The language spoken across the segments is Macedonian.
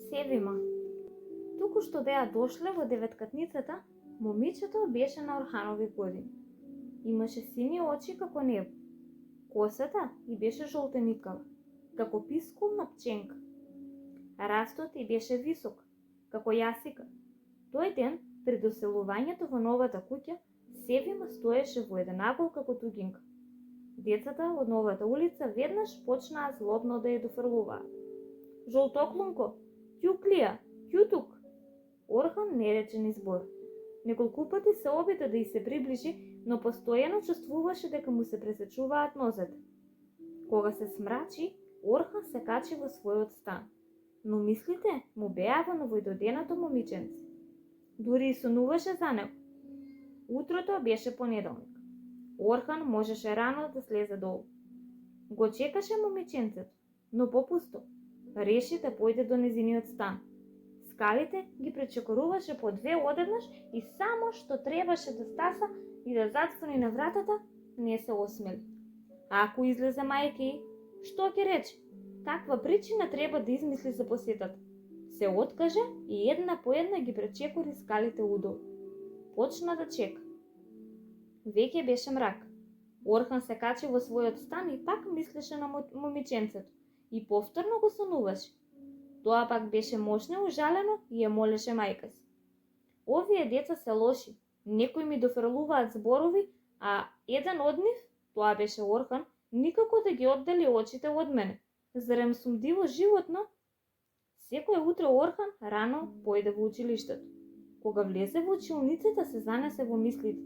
Севима. Туку што беа дошле во деветкатницата, момичето беше на Орханови години. Имаше сини очи како небо. Косата и беше жолтеникава, како пискулна пченка. Растот и беше висок, како јасика. Тој ден, пред доселувањето во новата куќа, Севима стоеше во еден агол како туѓинка. Децата од новата улица веднаш почнаа злобно да ја дофрлуваат. Жолтоклунко, ќуклија, ќутук. Орхан не рече ни збор. Неколку пати се обида да ѝ се приближи, но постојано чувствуваше дека му се пресечуваат нозете. Кога се смрачи, Орхан се качи во својот стан, но мислите му беа во новојдоденото момиченце. Дури и сонуваше за него. Утрото беше понеделник. Орхан можеше рано да слезе долу. Го чекаше момиченцето, но попусто. Реши да појде до незиниот стан. Скалите ги пречекоруваше по две одеднаш и само што требаше да стаса и да зацвони на вратата, не се осмели. Ако излезе мајки, што ќе рече? Каква причина треба да измисли за посетата? Се откаже и една по една ги пречекори скалите удол. Почна да чека. Веќе беше мрак. Орхан се качи во својот стан и пак мислеше на момиченцето и повторно го сонуваше. Тоа пак беше мощно ужалено и ја молеше мајка си. Овие деца се лоши, некои ми дофрлуваат зборови, а еден од нив, тоа беше Орхан, никако да ги оддели очите од мене. Зарем сум диво животно? Секој утро Орхан рано појде во училиштето. Кога влезе во училницата, се занесе во мислите.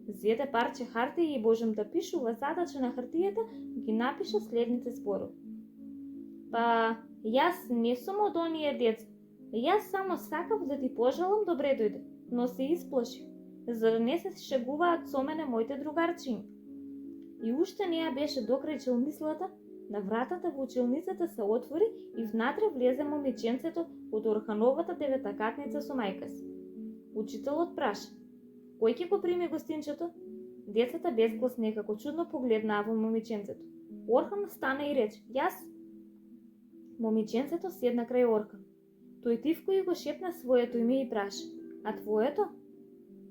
Зеде парче хартија и божем да пишува задача на хартијата, ги напиша следните зборови. Па, јас не сум од оние деца. Јас само сакав да ти пожелам добре дојде, но се исплашив, за да не се шегуваат со мене моите другарчиња. И уште не ја беше докрајчил мислата, на вратата во училницата се отвори и внатре влезе момиченцето од Орхановата деветакатница со мајка си. Учителот праша: кој ќе го прими гостинчето? Децата безглас некако чудно погледнаа во момиченцето. Орхан стана и рече: јас. Момиченцето седна крај Орхан. Тој тивко и го шепна своето име и праша: а твоето?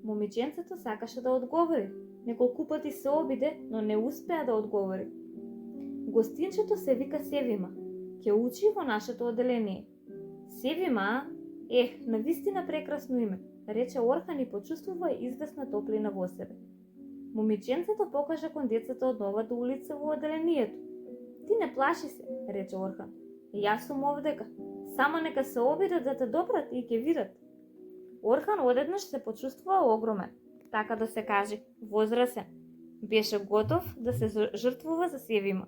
Момиченцето сакаше да одговори. Неколку пати се обиде, но не успеа да одговори. Гостинчето се вика Севима. Ќе учи во нашето оделение. Севима? Навистина прекрасно име, рече Орхан и почувствува известна топлина во себе. Момиченцето покажа кон децата од новата улица во оделението. Ти не плаши се, рече Орхан. Јас сум овдека. Само нека се обидат да те допрат и ќе видат. Орхан одеднаш се почувствува огромен, така да се каже, возрасен. Беше готов да се жртвува за Севима.